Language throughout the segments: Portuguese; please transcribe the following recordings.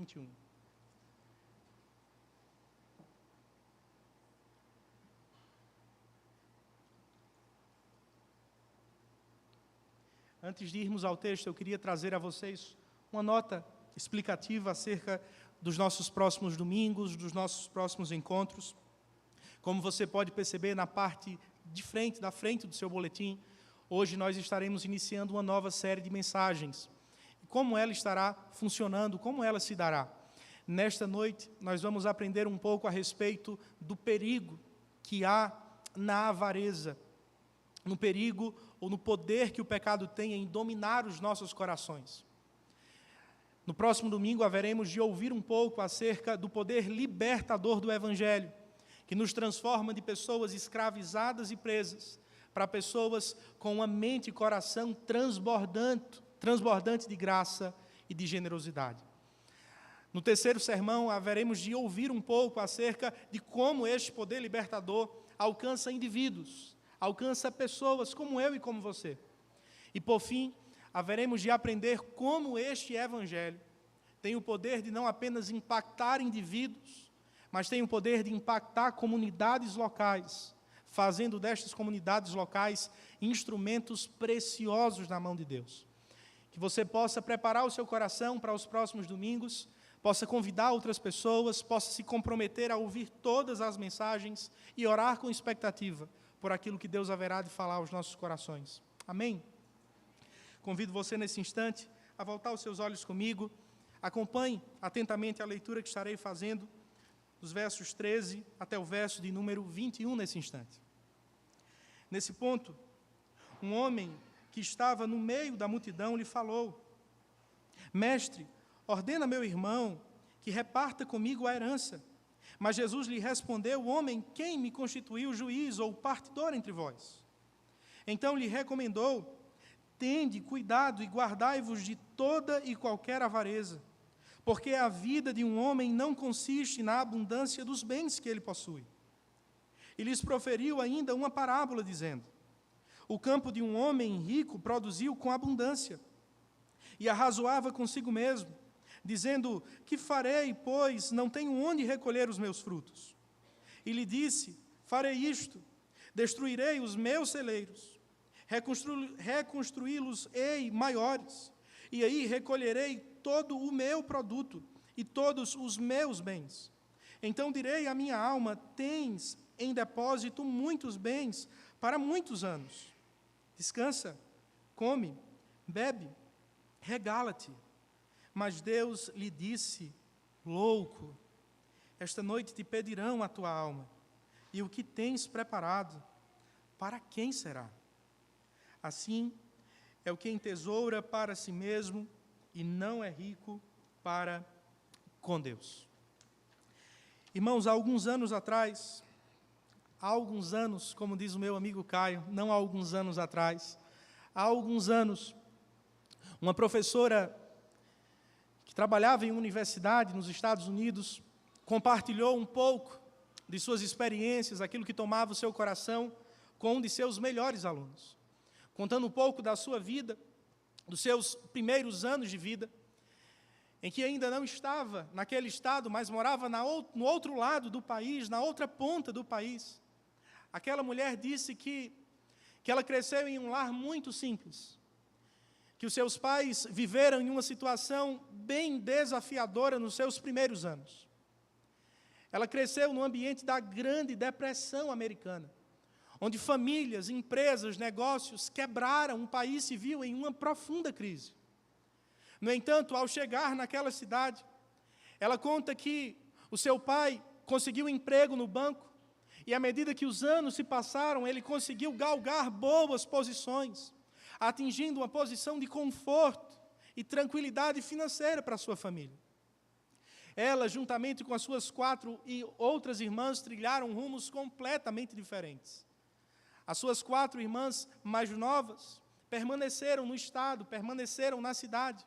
21. Antes de irmos ao texto, eu queria trazer a vocês uma nota explicativa acerca dos nossos próximos domingos, dos nossos próximos encontros. Como você pode perceber na parte da frente do seu boletim, hoje nós estaremos iniciando uma nova série de mensagens. Como ela estará funcionando, como ela se dará? Nesta noite, nós vamos aprender um pouco a respeito do perigo que há na avareza, no perigo ou no poder que o pecado tem em dominar os nossos corações. No próximo domingo, haveremos de ouvir um pouco acerca do poder libertador do Evangelho, que nos transforma de pessoas escravizadas e presas para pessoas com uma mente e coração transbordante de graça e de generosidade. No terceiro sermão, haveremos de ouvir um pouco acerca de como este poder libertador alcança indivíduos, alcança pessoas como eu e como você. E, por fim, haveremos de aprender como este Evangelho tem o poder de não apenas impactar indivíduos, mas tem o poder de impactar comunidades locais, fazendo destas comunidades locais instrumentos preciosos na mão de Deus. Que você possa preparar o seu coração para os próximos domingos, possa convidar outras pessoas, possa se comprometer a ouvir todas as mensagens e orar com expectativa por aquilo que Deus haverá de falar aos nossos corações. Amém? Convido você nesse instante a voltar os seus olhos comigo, acompanhe atentamente a leitura que estarei fazendo, dos versos 13 até o verso de número 21 nesse instante. Nesse ponto, um homem que estava no meio da multidão lhe falou: Mestre, ordena meu irmão que reparta comigo a herança. Mas Jesus lhe respondeu: Homem, quem me constituiu juiz ou partidor entre vós? Então lhe recomendou: Tende cuidado e guardai-vos de toda e qualquer avareza, porque a vida de um homem não consiste na abundância dos bens que ele possui. E lhes proferiu ainda uma parábola, dizendo: O campo de um homem rico produziu com abundância, e arrazoava consigo mesmo, dizendo: Que farei, pois não tenho onde recolher os meus frutos? E lhe disse: Farei isto, destruirei os meus celeiros, reconstruí-los-ei maiores, e aí recolherei todo o meu produto e todos os meus bens. Então direi à minha alma: Tens em depósito muitos bens para muitos anos. Descansa, come, bebe, regala-te. Mas Deus lhe disse: Louco, esta noite te pedirão a tua alma, e o que tens preparado, para quem será? Assim é o que entesoura para si mesmo e não é rico para com Deus. Irmãos, há alguns anos atrás, como diz o meu amigo Caio, não há alguns anos atrás, há alguns anos, uma professora que trabalhava em uma universidade nos Estados Unidos, compartilhou um pouco de suas experiências, aquilo que tomava o seu coração, com um de seus melhores alunos, contando um pouco da sua vida, dos seus primeiros anos de vida, em que ainda não estava naquele estado, mas morava no outro lado do país, na outra ponta do país. Aquela mulher disse que ela cresceu em um lar muito simples, que os seus pais viveram em uma situação bem desafiadora nos seus primeiros anos. Ela cresceu no ambiente da Grande Depressão americana, onde famílias, empresas, negócios quebraram, o país se viu em uma profunda crise. No entanto, ao chegar naquela cidade, ela conta que o seu pai conseguiu um emprego no banco, e à medida que os anos se passaram, ele conseguiu galgar boas posições, atingindo uma posição de conforto e tranquilidade financeira para a sua família. Ela, juntamente com as suas 4 e outras irmãs, trilharam rumos completamente diferentes. As suas 4 irmãs mais novas permaneceram no estado, permaneceram na cidade,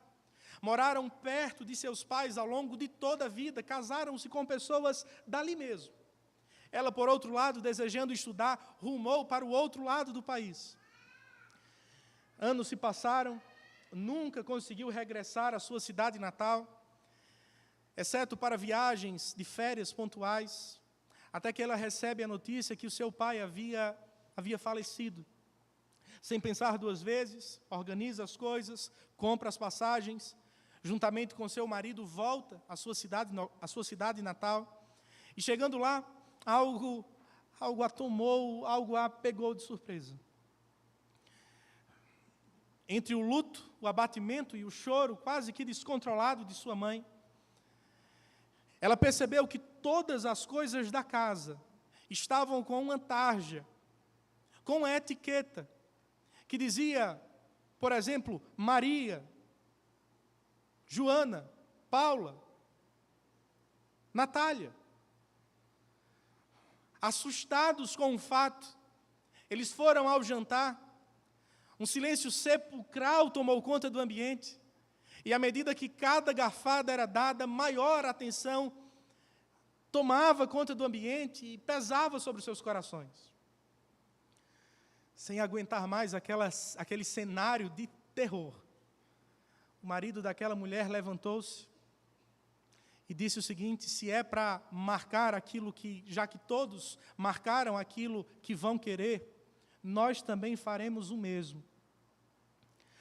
moraram perto de seus pais ao longo de toda a vida, casaram-se com pessoas dali mesmo. Ela, por outro lado, desejando estudar, rumou para o outro lado do país. Anos se passaram, nunca conseguiu regressar à sua cidade natal. exceto para viagens de férias pontuais, até que ela recebe a notícia que o seu pai havia falecido. Sem pensar duas vezes, organiza as coisas, compra as passagens, juntamente com seu marido, volta à sua cidade natal, e chegando lá, algo a tomou, algo a pegou de surpresa. Entre o luto, o abatimento e o choro quase que descontrolado de sua mãe, ela percebeu que todas as coisas da casa estavam com uma tarja, com uma etiqueta, que dizia, por exemplo, Maria, Joana, Paula, Natália. Assustados com o fato, eles foram ao jantar, um silêncio sepulcral tomou conta do ambiente, e à medida que cada garfada era dada, maior atenção tomava conta do ambiente e pesava sobre os seus corações. Sem aguentar mais aquele cenário de terror, o marido daquela mulher levantou-se e disse o seguinte: se é para marcar aquilo que, já que todos marcaram aquilo que vão querer, nós também faremos o mesmo.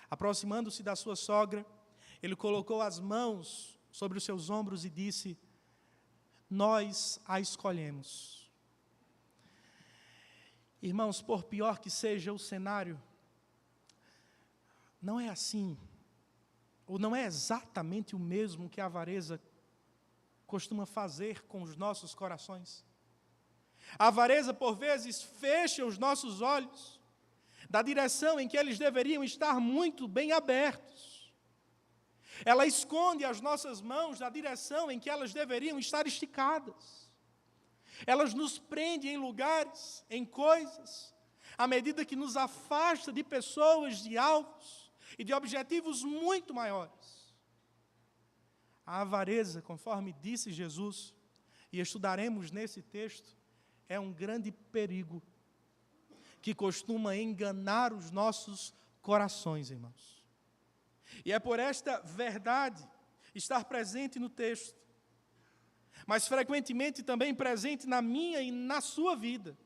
Aproximando-se da sua sogra, ele colocou as mãos sobre os seus ombros e disse: nós a escolhemos. Irmãos, por pior que seja o cenário, não é assim, ou não é exatamente o mesmo que a avareza costuma fazer com os nossos corações. A avareza, por vezes, fecha os nossos olhos da direção em que eles deveriam estar muito bem abertos. Ela esconde as nossas mãos da direção em que elas deveriam estar esticadas. Elas nos prendem em lugares, em coisas, à medida que nos afasta de pessoas, de alvos e de objetivos muito maiores. A avareza, conforme disse Jesus, e estudaremos nesse texto, é um grande perigo que costuma enganar os nossos corações, irmãos. E é por esta verdade estar presente no texto, mas frequentemente também presente na minha e na sua vida,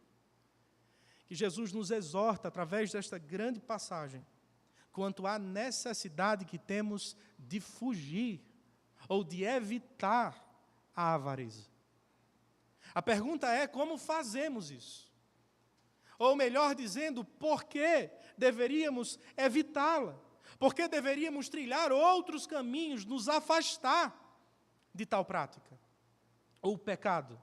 que Jesus nos exorta, através desta grande passagem, quanto à necessidade que temos de fugir ou de evitar a avareza. A pergunta é: como fazemos isso? Ou melhor dizendo, por que deveríamos evitá-la? Por que deveríamos trilhar outros caminhos, nos afastar de tal prática? Ou pecado?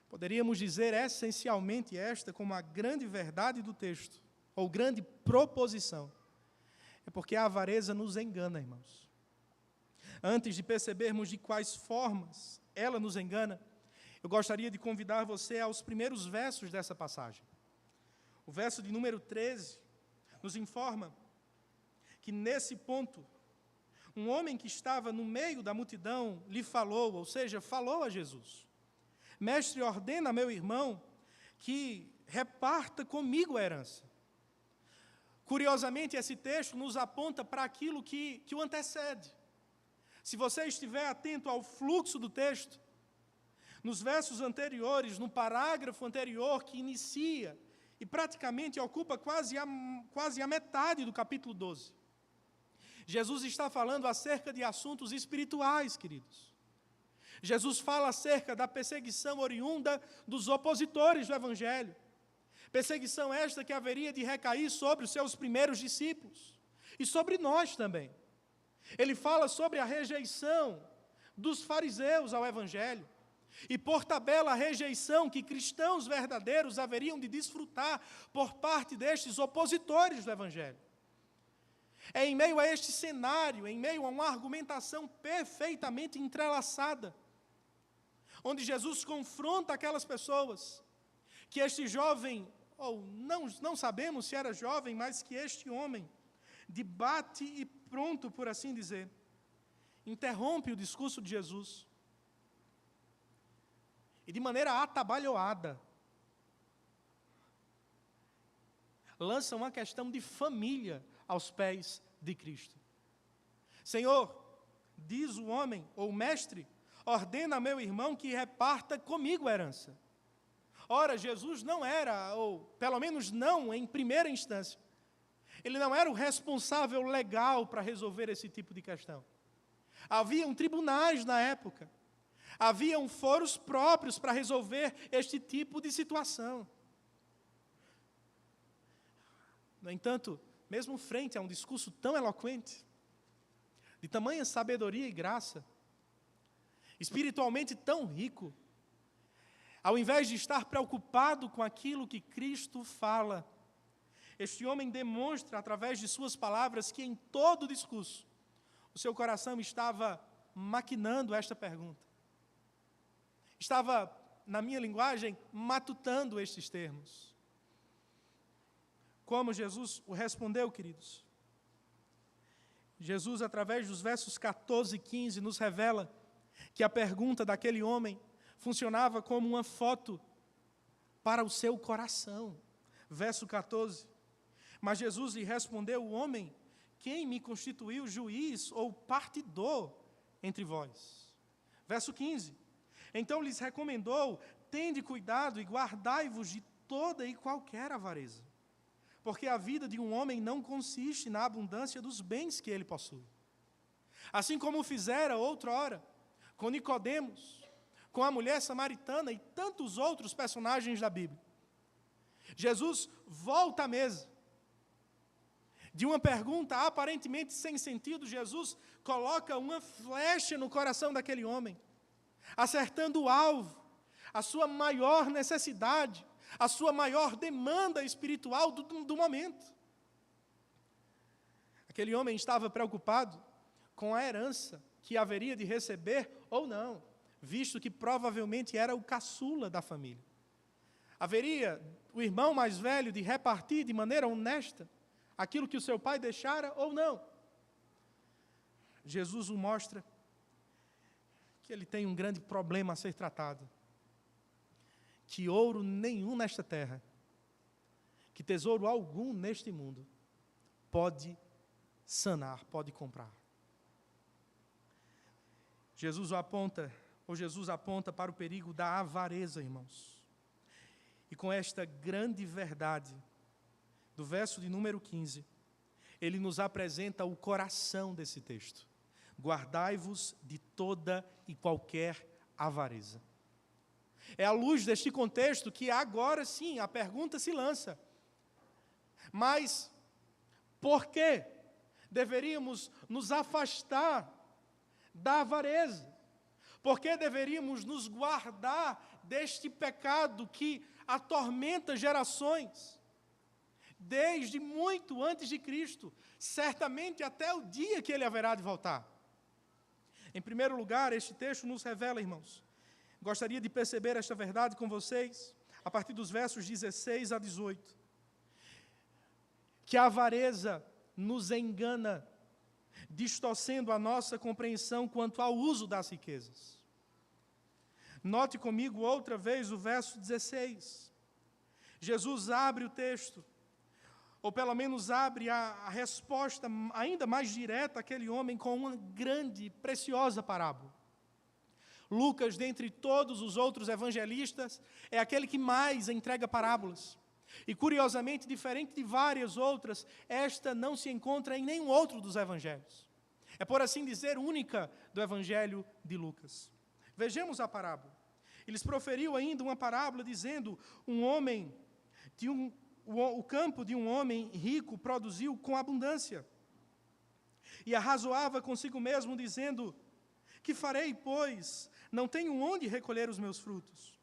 Poderíamos dizer essencialmente esta como a grande verdade do texto, ou grande proposição. É porque a avareza nos engana, irmãos. Antes de percebermos de quais formas ela nos engana, eu gostaria de convidar você aos primeiros versos dessa passagem. O verso de número 13 nos informa que nesse ponto, um homem que estava no meio da multidão lhe falou, ou seja, falou a Jesus: Mestre, ordena a meu irmão que reparta comigo a herança. Curiosamente, esse texto nos aponta para aquilo que o antecede. Se você estiver atento ao fluxo do texto, nos versos anteriores, no parágrafo anterior que inicia e praticamente ocupa quase a metade do capítulo 12, Jesus está falando acerca de assuntos espirituais, queridos. Jesus fala acerca da perseguição oriunda dos opositores do Evangelho. Perseguição esta que haveria de recair sobre os seus primeiros discípulos e sobre nós também. Ele fala sobre a rejeição dos fariseus ao Evangelho e, por tabela, a rejeição que cristãos verdadeiros haveriam de desfrutar por parte destes opositores do Evangelho. É em meio a este cenário, em meio a uma argumentação perfeitamente entrelaçada, onde Jesus confronta aquelas pessoas, que este jovem, ou não sabemos se era jovem, mas que este homem, de bate e pronto, por assim dizer, interrompe o discurso de Jesus, e de maneira atabalhoada, lança uma questão de família aos pés de Cristo. Senhor, diz o homem, ou o mestre, ordena a meu irmão que reparta comigo a herança. Ora, Jesus não era, ou pelo menos não em primeira instância, ele não era o responsável legal para resolver esse tipo de questão. Haviam tribunais na época, haviam foros próprios para resolver este tipo de situação. No entanto, mesmo frente a um discurso tão eloquente, de tamanha sabedoria e graça, espiritualmente tão rico, ao invés de estar preocupado com aquilo que Cristo fala, este homem demonstra, através de suas palavras, que em todo o discurso, o seu coração estava maquinando esta pergunta. Estava, na minha linguagem, matutando estes termos. Como Jesus o respondeu, queridos? Jesus, através dos versos 14 e 15, nos revela que a pergunta daquele homem funcionava como uma foto para o seu coração. Verso 14. Mas Jesus lhe respondeu, o homem, quem me constituiu juiz ou partidor entre vós? Verso 15. Então lhes recomendou, tende cuidado e guardai-vos de toda e qualquer avareza, porque a vida de um homem não consiste na abundância dos bens que ele possui. Assim como fizera outrora com Nicodemos, com a mulher samaritana e tantos outros personagens da Bíblia. Jesus volta à mesa. De uma pergunta aparentemente sem sentido, Jesus coloca uma flecha no coração daquele homem, acertando o alvo, a sua maior necessidade, a sua maior demanda espiritual do momento. Aquele homem estava preocupado com a herança que haveria de receber ou não, visto que provavelmente era o caçula da família. Haveria o irmão mais velho de repartir de maneira honesta aquilo que o seu pai deixara ou não. Jesus o mostra que ele tem um grande problema a ser tratado. Que ouro nenhum nesta terra, que tesouro algum neste mundo, pode sanar, pode comprar. Jesus aponta para o perigo da avareza, irmãos. E com esta grande verdade, do verso de número 15, ele nos apresenta o coração desse texto. Guardai-vos de toda e qualquer avareza. É à luz deste contexto que agora sim a pergunta se lança. Mas por que deveríamos nos afastar da avareza? Por que deveríamos nos guardar deste pecado que atormenta gerações? Desde muito antes de Cristo, certamente até o dia que ele haverá de voltar. Em primeiro lugar, este texto nos revela, irmãos, gostaria de perceber esta verdade com vocês, a partir dos versos 16 a 18, que a avareza nos engana, distorcendo a nossa compreensão quanto ao uso das riquezas. Note comigo outra vez o verso 16. Jesus abre o texto, ou pelo menos abre a resposta ainda mais direta àquele homem com uma grande, preciosa parábola. Lucas, dentre todos os outros evangelistas, é aquele que mais entrega parábolas. E, curiosamente, diferente de várias outras, esta não se encontra em nenhum outro dos evangelhos. É, por assim dizer, única do evangelho de Lucas. Vejamos a parábola. Eles proferiu ainda uma parábola dizendo, o campo de um homem rico produziu com abundância. E arrazoava consigo mesmo, dizendo, que farei, pois, não tenho onde recolher os meus frutos.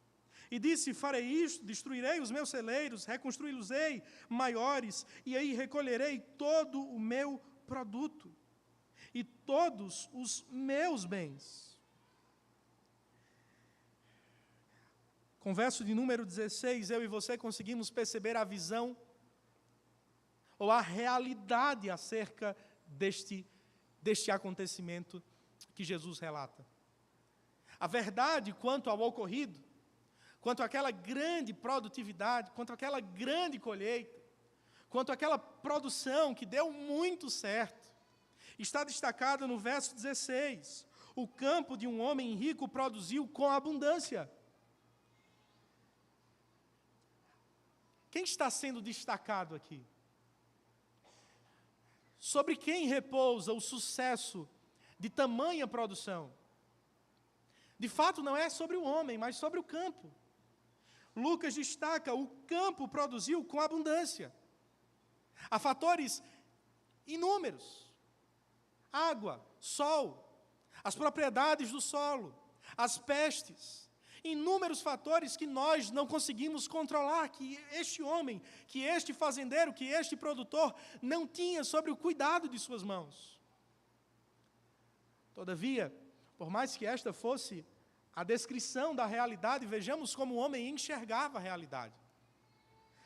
E disse, farei isto, destruirei os meus celeiros, reconstruí-los-ei maiores, e aí recolherei todo o meu produto, e todos os meus bens. Com o verso de número 16, eu e você conseguimos perceber a visão, ou a realidade acerca deste acontecimento que Jesus relata. A verdade quanto ao ocorrido, quanto àquela grande produtividade, quanto àquela grande colheita, quanto àquela produção que deu muito certo, está destacada no verso 16. O campo de um homem rico produziu com abundância. Quem está sendo destacado aqui? Sobre quem repousa o sucesso de tamanha produção? De fato, não é sobre o homem, mas sobre o campo. Lucas destaca: o campo produziu com abundância. Há fatores inúmeros: água, sol, as propriedades do solo, as pestes, inúmeros fatores que nós não conseguimos controlar, que este homem, que este fazendeiro, que este produtor não tinha sobre o cuidado de suas mãos. Todavia, por mais que esta fosse a descrição da realidade, vejamos como o homem enxergava a realidade.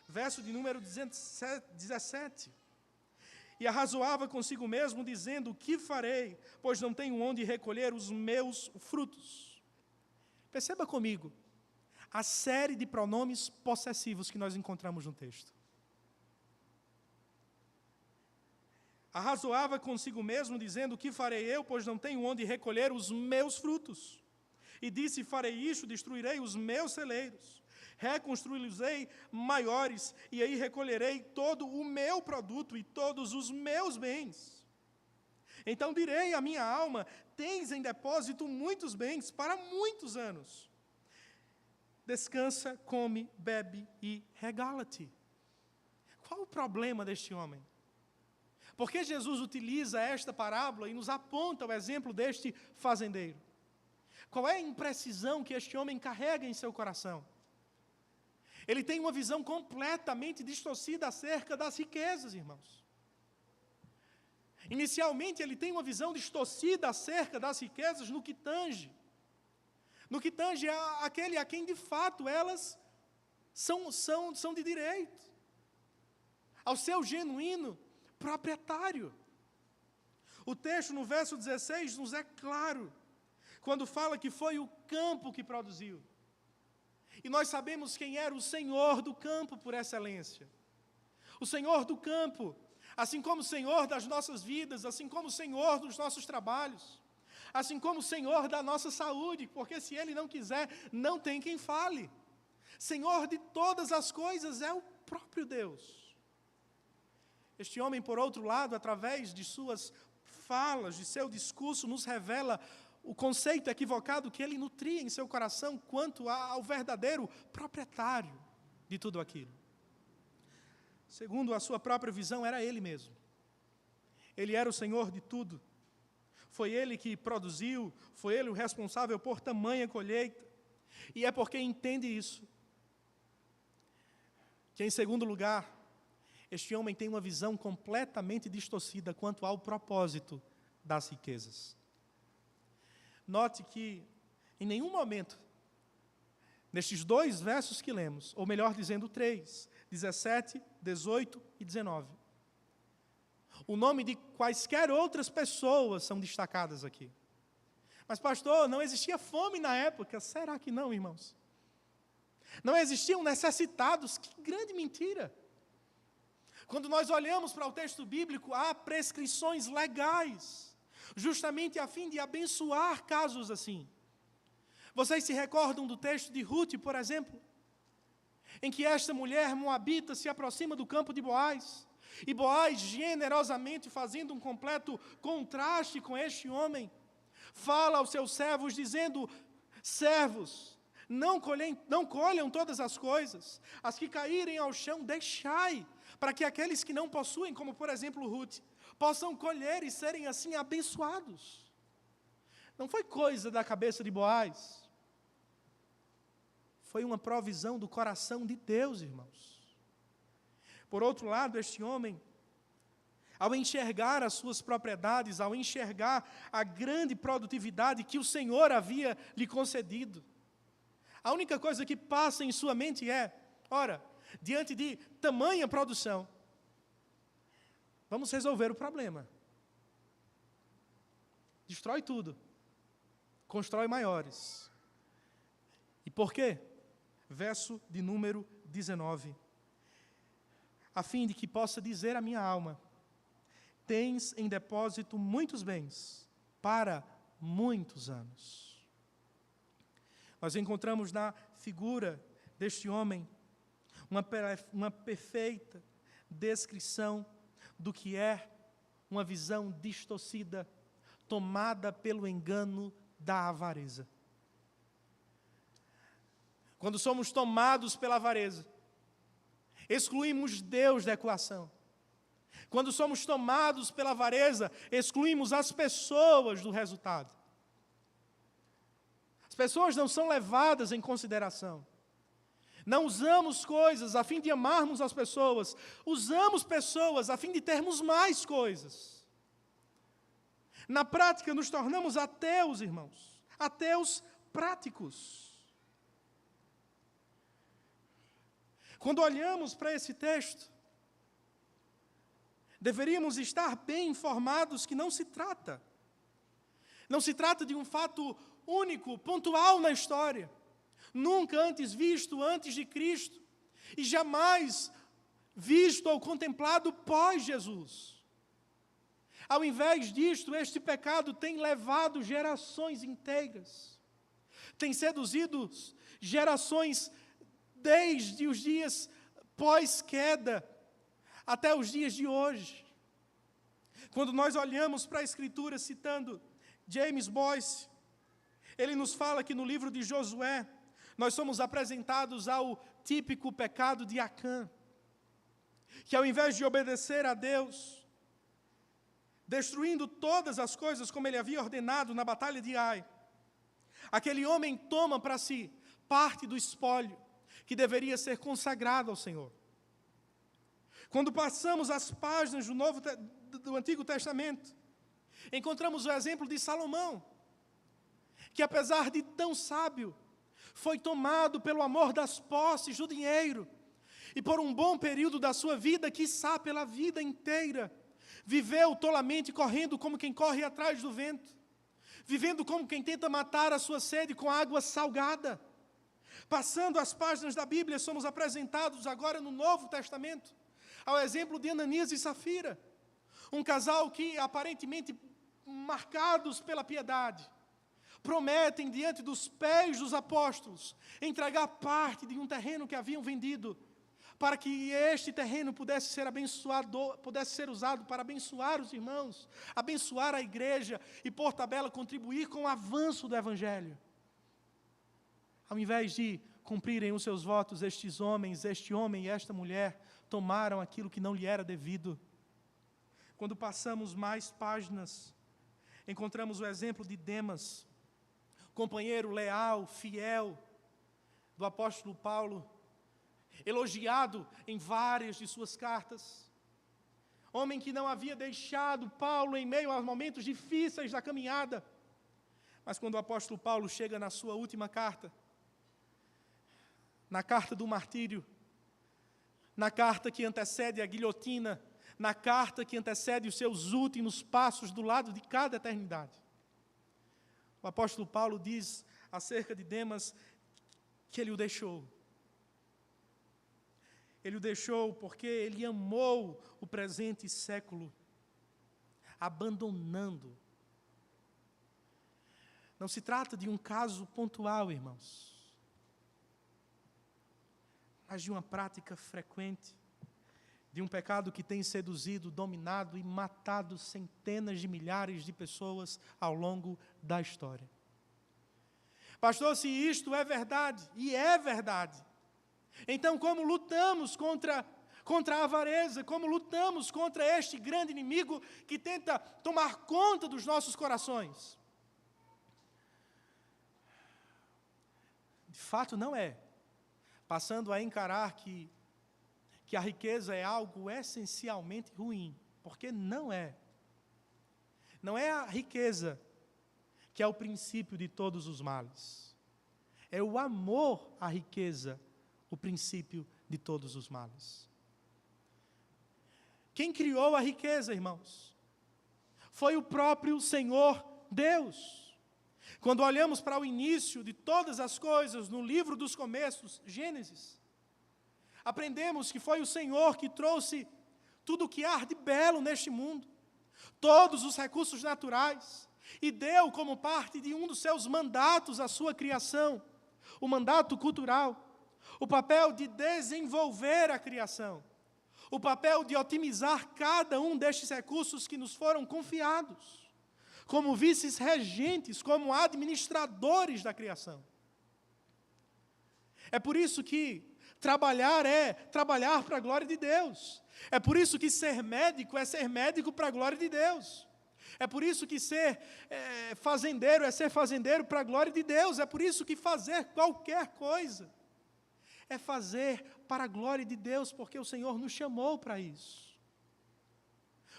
Verso de número 17. E arrazoava consigo mesmo, dizendo: o que farei, pois não tenho onde recolher os meus frutos. Perceba comigo a série de pronomes possessivos que nós encontramos no texto. Arrazoava consigo mesmo, dizendo: o que farei eu, pois não tenho onde recolher os meus frutos. E disse: farei isto, destruirei os meus celeiros, reconstruí-los-ei maiores, e aí recolherei todo o meu produto e todos os meus bens. Então direi à minha alma: tens em depósito muitos bens para muitos anos. Descansa, come, bebe e regala-te. Qual o problema deste homem? Por que Jesus utiliza esta parábola e nos aponta o exemplo deste fazendeiro? Qual é a imprecisão que este homem carrega em seu coração? Ele tem uma visão completamente distorcida acerca das riquezas, irmãos. Inicialmente, ele tem uma visão distorcida acerca das riquezas no que tange àquele a quem, de fato, elas são de direito, ao seu genuíno proprietário. O texto, no verso 16, nos é claro, quando fala que foi o campo que produziu. E nós sabemos quem era o Senhor do campo por excelência. O Senhor do campo, assim como o Senhor das nossas vidas, assim como o Senhor dos nossos trabalhos, assim como o Senhor da nossa saúde, porque se Ele não quiser, não tem quem fale. Senhor de todas as coisas é o próprio Deus. Este homem, por outro lado, através de suas falas, de seu discurso, nos revela o conceito equivocado que ele nutria em seu coração quanto ao verdadeiro proprietário de tudo aquilo. Segundo a sua própria visão, era ele mesmo. Ele era o Senhor de tudo. Foi ele que produziu, foi ele o responsável por tamanha colheita. E é porque entende isso que, em segundo lugar, este homem tem uma visão completamente distorcida quanto ao propósito das riquezas. Note que, em nenhum momento, nestes dois versos que lemos, ou melhor dizendo, 3, 17, 18 e 19, o nome de quaisquer outras pessoas são destacadas aqui. Mas, pastor, não existia fome na época. Será que não, irmãos? Não existiam necessitados? Que grande mentira! Quando nós olhamos para o texto bíblico, há prescrições legais, justamente a fim de abençoar casos assim. Vocês se recordam do texto de Ruth, por exemplo, em que esta mulher moabita se aproxima do campo de Boaz, e Boaz, generosamente fazendo um completo contraste com este homem, fala aos seus servos, dizendo: servos, não colham todas as coisas, as que caírem ao chão deixai, para que aqueles que não possuem, como por exemplo Ruth, possam colher e serem assim abençoados. Não foi coisa da cabeça de Boaz, foi uma provisão do coração de Deus, irmãos. Por outro lado, este homem, ao enxergar as suas propriedades, ao enxergar a grande produtividade que o Senhor havia lhe concedido, a única coisa que passa em sua mente é: ora, diante de tamanha produção, vamos resolver o problema. Destrói tudo, constrói maiores. E por quê? Verso de número 19. A fim de que possa dizer à minha alma: tens em depósito muitos bens para muitos anos. Nós encontramos na figura deste homem uma perfeita descrição do que é uma visão distorcida, tomada pelo engano da avareza. Quando somos tomados pela avareza, excluímos Deus da equação. Quando somos tomados pela avareza, excluímos as pessoas do resultado. As pessoas não são levadas em consideração. Não usamos coisas a fim de amarmos as pessoas. Usamos pessoas a fim de termos mais coisas. Na prática, nos tornamos ateus, irmãos. Ateus práticos. Quando olhamos para esse texto, deveríamos estar bem informados que não se trata de um fato único, pontual na história, nunca antes visto antes de Cristo, e jamais visto ou contemplado pós-Jesus. Ao invés disto, este pecado tem levado gerações inteiras, tem seduzido gerações desde os dias pós-queda até os dias de hoje. Quando nós olhamos para a Escritura, citando James Boyce, ele nos fala que no livro de Josué, nós somos apresentados ao típico pecado de Acã, que ao invés de obedecer a Deus, destruindo todas as coisas como ele havia ordenado na batalha de Ai, aquele homem toma para si parte do espólio que deveria ser consagrado ao Senhor. Quando passamos as páginas do Antigo Testamento, encontramos o exemplo de Salomão, que apesar de tão sábio, foi tomado pelo amor das posses, do dinheiro, e por um bom período da sua vida, quiçá pela vida inteira, viveu tolamente correndo como quem corre atrás do vento, vivendo como quem tenta matar a sua sede com água salgada. Passando as páginas da Bíblia, somos apresentados agora no Novo Testamento, ao exemplo de Ananias e Safira, um casal que, aparentemente marcados pela piedade, prometem diante dos pés dos apóstolos entregar parte de um terreno que haviam vendido, para que este terreno pudesse ser abençoado, pudesse ser usado para abençoar os irmãos, abençoar a igreja e, por tabela, contribuir com o avanço do Evangelho. Ao invés de cumprirem os seus votos, estes homens, este homem e esta mulher, tomaram aquilo que não lhe era devido. Quando passamos mais páginas, encontramos o exemplo de Demas, companheiro leal, fiel do apóstolo Paulo, elogiado em várias de suas cartas. Homem que não havia deixado Paulo em meio aos momentos difíceis da caminhada. Mas quando o apóstolo Paulo chega na sua última carta, na carta do martírio, na carta que antecede a guilhotina, na carta que antecede os seus últimos passos do lado de cada eternidade, o apóstolo Paulo diz acerca de Demas que ele o deixou. Ele o deixou porque ele amou o presente século, abandonando. Não se trata de um caso pontual, irmãos, mas de uma prática frequente, de um pecado que tem seduzido, dominado e matado centenas de milhares de pessoas ao longo da história. Pastor, se isto é verdade, e é verdade, então como lutamos contra a avareza, como lutamos contra este grande inimigo que tenta tomar conta dos nossos corações? De fato não é passando a encarar que a riqueza é algo essencialmente ruim, porque não é. Não é a riqueza que é o princípio de todos os males. É o amor à riqueza, o princípio de todos os males. Quem criou a riqueza, irmãos? Foi o próprio Senhor Deus. Quando olhamos para o início de todas as coisas, no livro dos começos, Gênesis, aprendemos que foi o Senhor que trouxe tudo o que há de belo neste mundo. todos os recursos naturais, e deu como parte de um dos seus mandatos a sua criação, o mandato cultural, o papel de desenvolver a criação, o papel de otimizar cada um destes recursos que nos foram confiados, como vices-regentes, como administradores da criação. É por isso que trabalhar é trabalhar para a glória de Deus. É por isso que ser médico é ser médico para a glória de Deus. É por isso que ser fazendeiro é ser fazendeiro para a glória de Deus. É por isso que fazer qualquer coisa é fazer para a glória de Deus, porque o Senhor nos chamou para isso.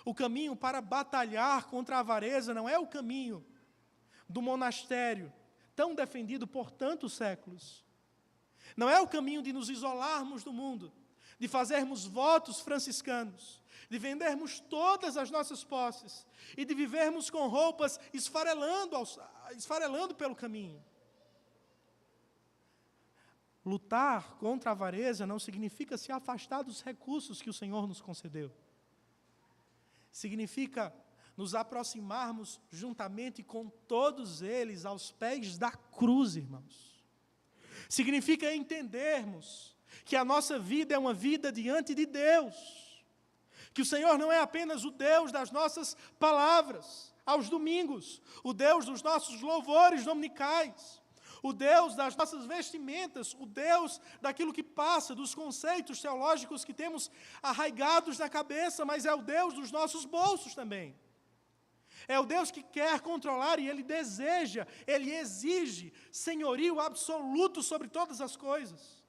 O caminho para batalhar contra a avareza não é o caminho do monastério, tão defendido por tantos séculos. Não é o caminho de nos isolarmos do mundo, de fazermos votos franciscanos, de vendermos todas as nossas posses e de vivermos com roupas esfarelando pelo caminho. Lutar contra a avareza não significa se afastar dos recursos que o Senhor nos concedeu. Significa nos aproximarmos juntamente com todos eles aos pés da cruz, irmãos. Significa entendermos que a nossa vida é uma vida diante de Deus. Que o Senhor não é apenas o Deus das nossas palavras aos domingos, o Deus dos nossos louvores dominicais, o Deus das nossas vestimentas, o Deus daquilo que passa, dos conceitos teológicos que temos arraigados na cabeça, mas é o Deus dos nossos bolsos também. É o Deus que quer controlar e Ele deseja, Ele exige senhorio absoluto sobre todas as coisas.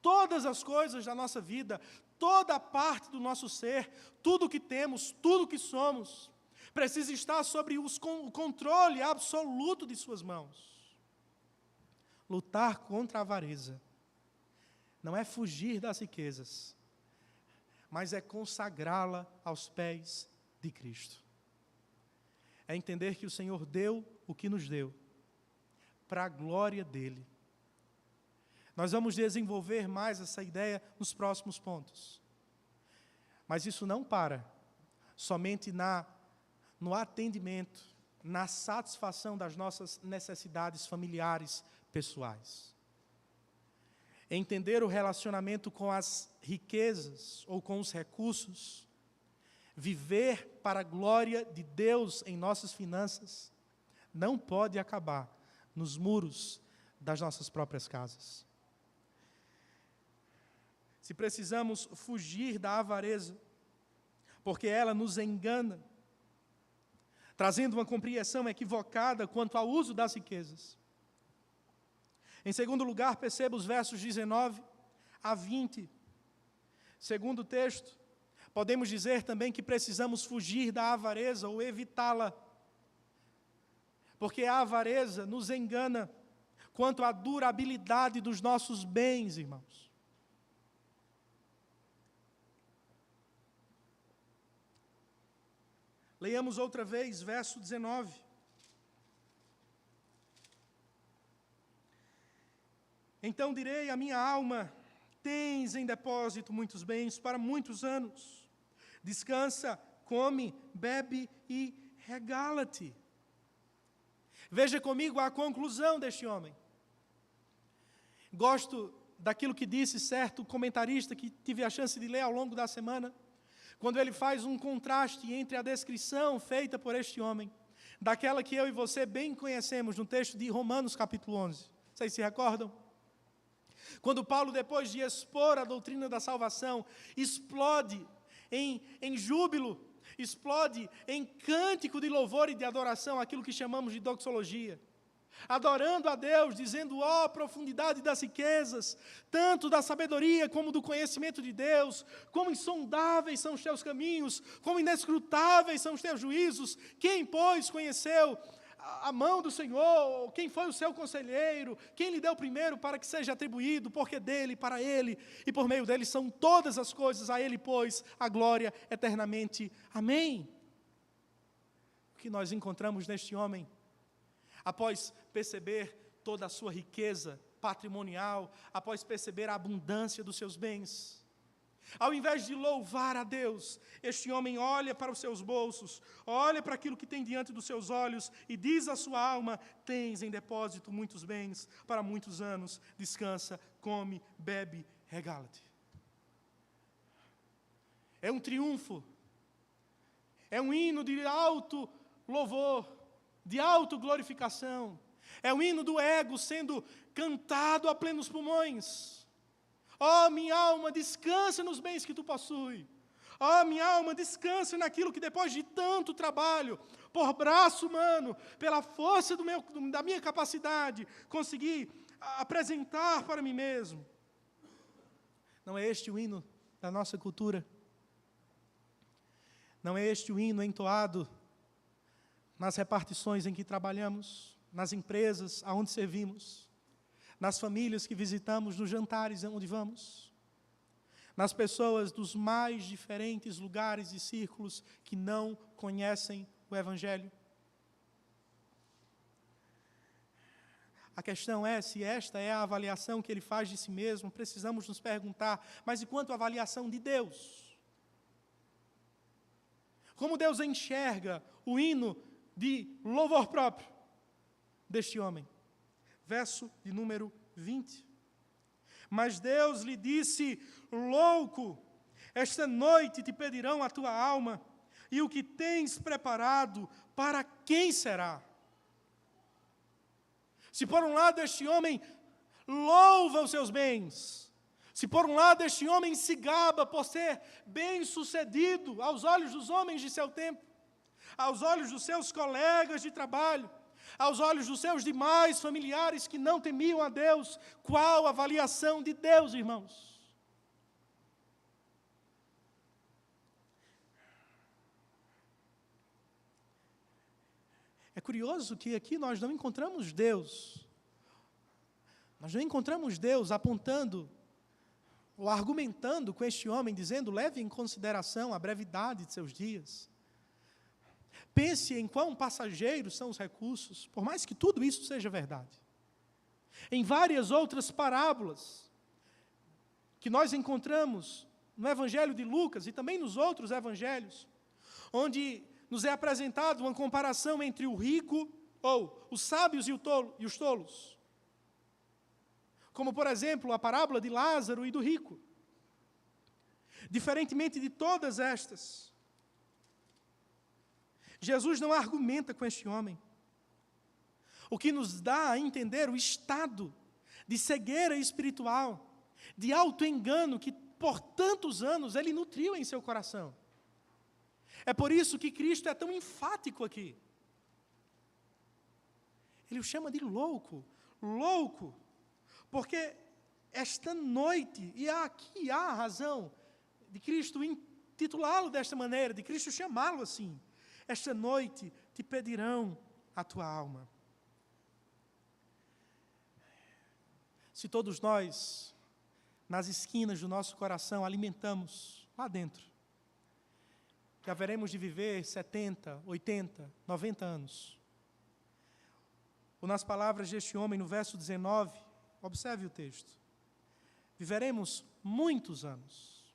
Todas as coisas da nossa vida, toda a parte do nosso ser, tudo o que temos, tudo o que somos, precisa estar sobre o controle absoluto de suas mãos. Lutar contra a avareza não é fugir das riquezas, mas é consagrá-la aos pés de Cristo. É entender que o Senhor deu o que nos deu, para a glória dEle. Nós vamos desenvolver mais essa ideia nos próximos pontos. Mas isso não para somente no atendimento, na satisfação das nossas necessidades familiares, pessoais. Entender o relacionamento com as riquezas ou com os recursos, viver para a glória de Deus em nossas finanças, não pode acabar nos muros das nossas próprias casas. Se precisamos fugir da avareza, porque ela nos engana, trazendo uma compreensão equivocada quanto ao uso das riquezas. Em segundo lugar, perceba os versos 19 a 20. Segundo o texto, podemos dizer também que precisamos fugir da avareza ou evitá-la, porque a avareza nos engana quanto à durabilidade dos nossos bens, irmãos. Leiamos outra vez, verso 19. Então direi à minha alma: tens em depósito muitos bens para muitos anos. Descansa, come, bebe e regala-te. Veja comigo a conclusão deste homem. Gosto daquilo que disse certo comentarista que tive a chance de ler ao longo da semana, quando ele faz um contraste entre a descrição feita por este homem, daquela que eu e você bem conhecemos no texto de Romanos capítulo 11. Vocês se recordam? Quando Paulo, depois de expor a doutrina da salvação, explode em júbilo, explode em cântico de louvor e de adoração, aquilo que chamamos de doxologia, adorando a Deus, dizendo: ó, profundidade das riquezas, tanto da sabedoria como do conhecimento de Deus, como insondáveis são os teus caminhos, como inescrutáveis são os teus juízos. Quem, pois, conheceu a mão do Senhor? Quem foi o seu conselheiro? Quem lhe deu primeiro para que seja atribuído? Porque dele, para ele e por meio dele são todas as coisas, a ele, pois, a glória eternamente. Amém. O que nós encontramos neste homem, após perceber toda a sua riqueza patrimonial, após perceber a abundância dos seus bens, Ao invés de louvar a Deus, este homem olha para os seus bolsos, olha para aquilo que tem diante dos seus olhos e diz à sua alma: tens em depósito muitos bens para muitos anos, descansa, come, bebe, regala-te. É um triunfo, é um hino de alto louvor, de alto glorificação, é o hino do ego sendo cantado a plenos pulmões. Ó, minha alma, descansa nos bens que tu possui. Ó, minha alma, descansa naquilo que depois de tanto trabalho, por braço humano, pela força da minha capacidade, consegui apresentar para mim mesmo. Não é este o hino da nossa cultura? Não é este o hino entoado nas repartições em que trabalhamos, nas empresas aonde servimos, nas famílias que visitamos, nos jantares onde vamos, nas pessoas dos mais diferentes lugares e círculos que não conhecem o Evangelho? A questão é, se esta é a avaliação que ele faz de si mesmo, precisamos nos perguntar, mas e quanto à avaliação de Deus? Como Deus enxerga o hino de louvor próprio deste homem? Verso de número 20. Mas Deus lhe disse: louco, esta noite te pedirão a tua alma, e o que tens preparado, para quem será? Se por um lado este homem louva os seus bens, se por um lado este homem se gaba por ser bem-sucedido aos olhos dos homens de seu tempo, aos olhos dos seus colegas de trabalho, aos olhos dos seus demais familiares que não temiam a Deus, qual a avaliação de Deus, irmãos? É curioso que aqui nós não encontramos Deus. Nós não encontramos Deus apontando ou argumentando com este homem, dizendo: leve em consideração a brevidade de seus dias. Pense em quão passageiros são os recursos, por mais que tudo isso seja verdade. Em várias outras parábolas que nós encontramos no Evangelho de Lucas e também nos outros evangelhos, onde nos é apresentado uma comparação entre o rico, ou os sábios e os tolos. Como, por exemplo, a parábola de Lázaro e do rico. Diferentemente de todas estas, Jesus não argumenta com este homem, o que nos dá a entender o estado de cegueira espiritual, de auto-engano que por tantos anos ele nutriu em seu coração. É por isso que Cristo é tão enfático aqui. Ele o chama de louco, louco, porque esta noite, e aqui há a razão de Cristo intitulá-lo desta maneira, de Cristo chamá-lo assim: esta noite te pedirão a tua alma. Se todos nós, nas esquinas do nosso coração, alimentamos lá dentro, que haveremos de viver 70, 80, 90 anos, ou nas palavras deste homem no verso 19, observe o texto, viveremos muitos anos.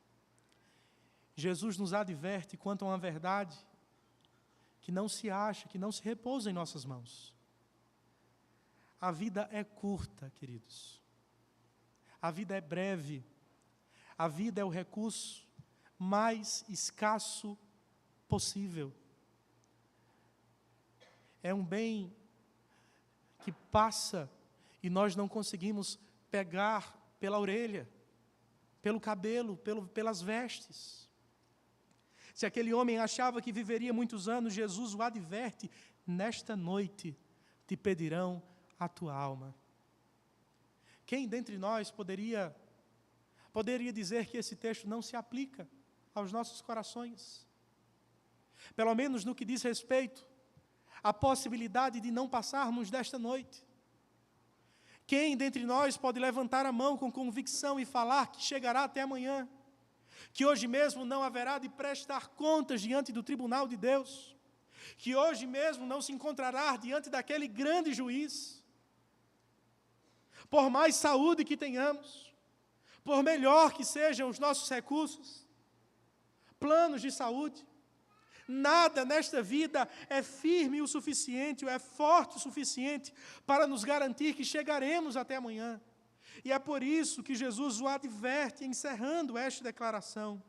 Jesus nos adverte quanto a uma verdade que não se acha, que não se repousa em nossas mãos. A vida é curta, queridos. A vida é breve. A vida é o recurso mais escasso possível. É um bem que passa e nós não conseguimos pegar pela orelha, pelo cabelo, pelas vestes. Se aquele homem achava que viveria muitos anos, Jesus o adverte: nesta noite te pedirão a tua alma. Quem dentre nós poderia dizer que esse texto não se aplica aos nossos corações? Pelo menos no que diz respeito à possibilidade de não passarmos desta noite. Quem dentre nós pode levantar a mão com convicção e falar que chegará até amanhã, que hoje mesmo não haverá de prestar contas diante do tribunal de Deus, que hoje mesmo não se encontrará diante daquele grande juiz? Por mais saúde que tenhamos, por melhor que sejam os nossos recursos, planos de saúde, nada nesta vida é firme o suficiente, ou é forte o suficiente para nos garantir que chegaremos até amanhã. E é por isso que Jesus o adverte, encerrando esta declaração.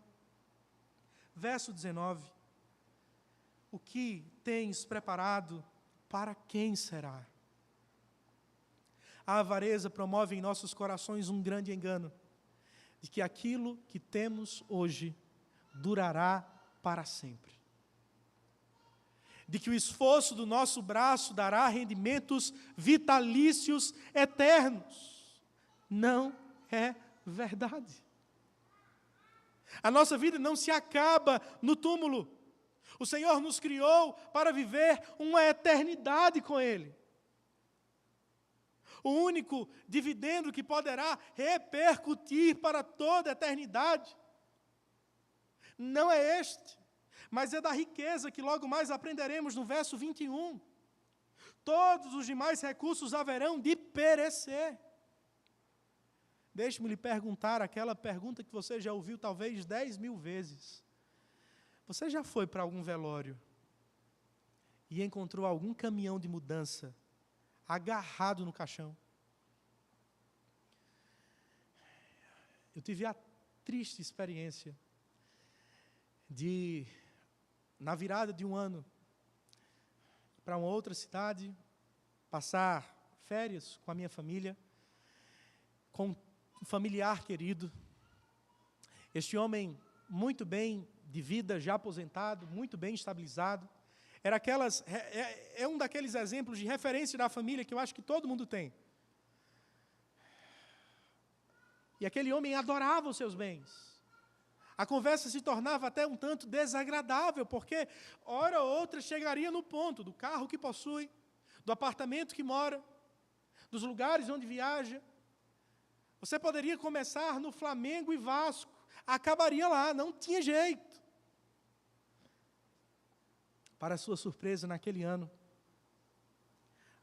Verso 19. O que tens preparado, para quem será? A avareza promove em nossos corações um grande engano, de que aquilo que temos hoje durará para sempre. De que o esforço do nosso braço dará rendimentos vitalícios eternos. Não é verdade. A nossa vida não se acaba no túmulo. O Senhor nos criou para viver uma eternidade com Ele. O único dividendo que poderá repercutir para toda a eternidade não é este, mas é da riqueza que logo mais aprenderemos no verso 21. Todos os demais recursos haverão de perecer. Deixe-me lhe perguntar aquela pergunta que você já ouviu talvez 10.000 vezes. Você já foi para algum velório e encontrou algum caminhão de mudança agarrado no caixão? Eu tive a triste experiência de, na virada de um ano, para uma outra cidade, passar férias com a minha família, com um familiar querido. Este homem, muito bem de vida, já aposentado, muito bem estabilizado, era um daqueles exemplos de referência da família que eu acho que todo mundo tem. E aquele homem adorava os seus bens. A conversa se tornava até um tanto desagradável, porque, hora ou outra, chegaria no ponto do carro que possui, do apartamento que mora, dos lugares onde viaja. Você poderia começar no Flamengo e Vasco, acabaria lá, não tinha jeito. Para sua surpresa, naquele ano,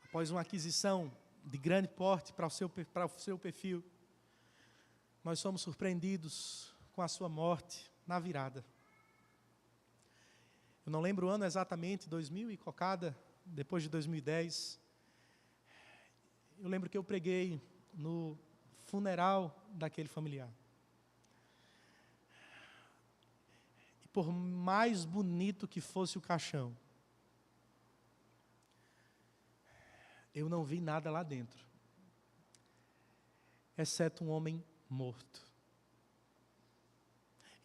após uma aquisição de grande porte para o seu perfil, nós somos surpreendidos com a sua morte na virada. Eu não lembro o ano exatamente, 2000 e cocada, depois de 2010. Eu lembro que eu preguei no funeral daquele familiar. E por mais bonito que fosse o caixão, eu não vi nada lá dentro, exceto um homem morto.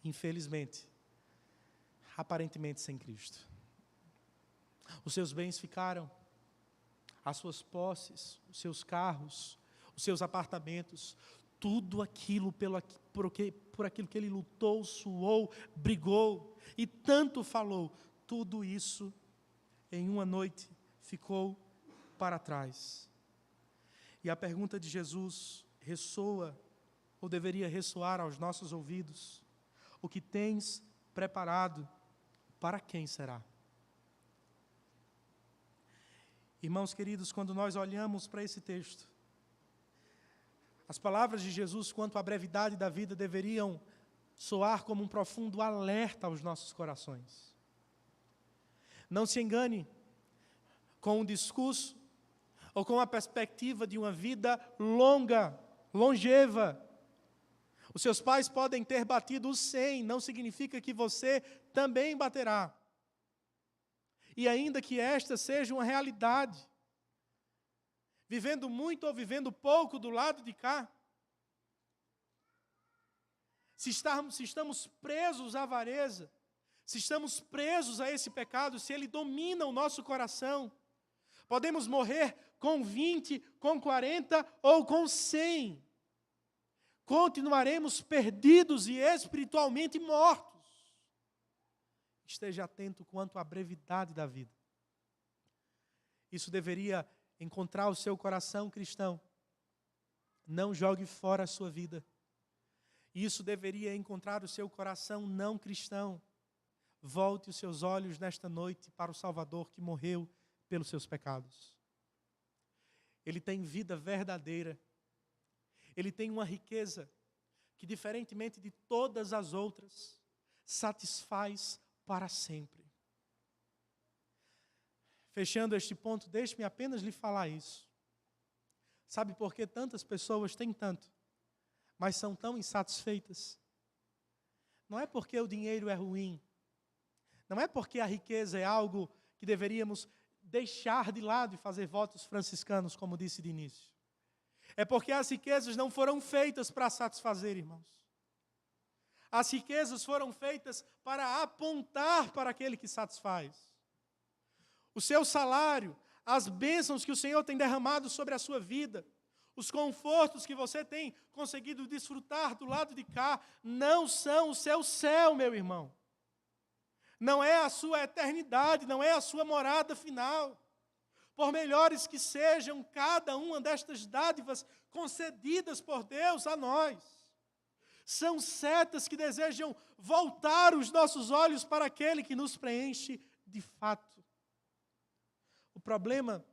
Infelizmente, aparentemente sem Cristo. Os seus bens ficaram, as suas posses, os seus carros, os seus apartamentos, tudo aquilo por aquilo que ele lutou, suou, brigou e tanto falou, tudo isso em uma noite ficou para trás. E a pergunta de Jesus ressoa, ou deveria ressoar aos nossos ouvidos: o que tens preparado, para quem será? Irmãos queridos, quando nós olhamos para esse texto, as palavras de Jesus quanto à brevidade da vida deveriam soar como um profundo alerta aos nossos corações. Não se engane com um discurso ou com a perspectiva de uma vida longa, longeva. Os seus pais podem ter batido os 100, não significa que você também baterá. E ainda que esta seja uma realidade, vivendo muito ou vivendo pouco do lado de cá, se estamos presos à avareza, se estamos presos a esse pecado, se ele domina o nosso coração, podemos morrer com 20, com 40 ou com 100. Continuaremos perdidos e espiritualmente mortos. Esteja atento quanto à brevidade da vida. Isso deveria encontrar o seu coração cristão. Não jogue fora a sua vida. Isso deveria encontrar o seu coração não cristão. Volte os seus olhos nesta noite para o Salvador que morreu pelos seus pecados. Ele tem vida verdadeira. Ele tem uma riqueza que, diferentemente de todas as outras, satisfaz para sempre. Fechando este ponto, deixe-me apenas lhe falar isso. Sabe por que tantas pessoas têm tanto, mas são tão insatisfeitas? Não é porque o dinheiro é ruim, não é porque a riqueza é algo que deveríamos deixar de lado e fazer votos franciscanos, como disse de início. É porque as riquezas não foram feitas para satisfazer, irmãos. As riquezas foram feitas para apontar para aquele que satisfaz. O seu salário, as bênçãos que o Senhor tem derramado sobre a sua vida, os confortos que você tem conseguido desfrutar do lado de cá, não são o seu céu, meu irmão. Não é a sua eternidade, não é a sua morada final. Por melhores que sejam cada uma destas dádivas concedidas por Deus a nós, são setas que desejam voltar os nossos olhos para aquele que nos preenche de fato. O problema,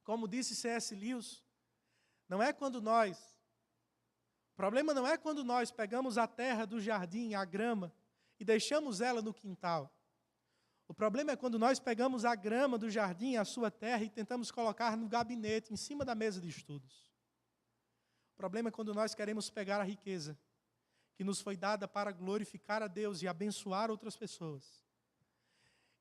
como disse C.S. Lewis, não é quando nós pegamos a terra do jardim, a grama, e deixamos ela no quintal. O problema é quando nós pegamos a grama do jardim, a sua terra, e tentamos colocar no gabinete, em cima da mesa de estudos. O problema é quando nós queremos pegar a riqueza que nos foi dada para glorificar a Deus e abençoar outras pessoas.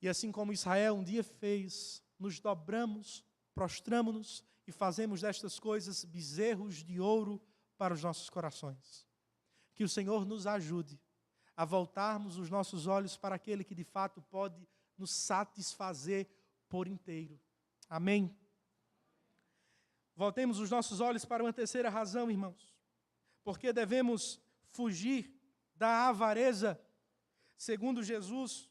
E assim como Israel um dia fez, nos dobramos, prostramos-nos e fazemos destas coisas bezerros de ouro para os nossos corações. Que o Senhor nos ajude a voltarmos os nossos olhos para aquele que de fato pode nos satisfazer por inteiro. Amém? Voltemos os nossos olhos para uma terceira razão, irmãos. Porque devemos fugir da avareza, segundo Jesus,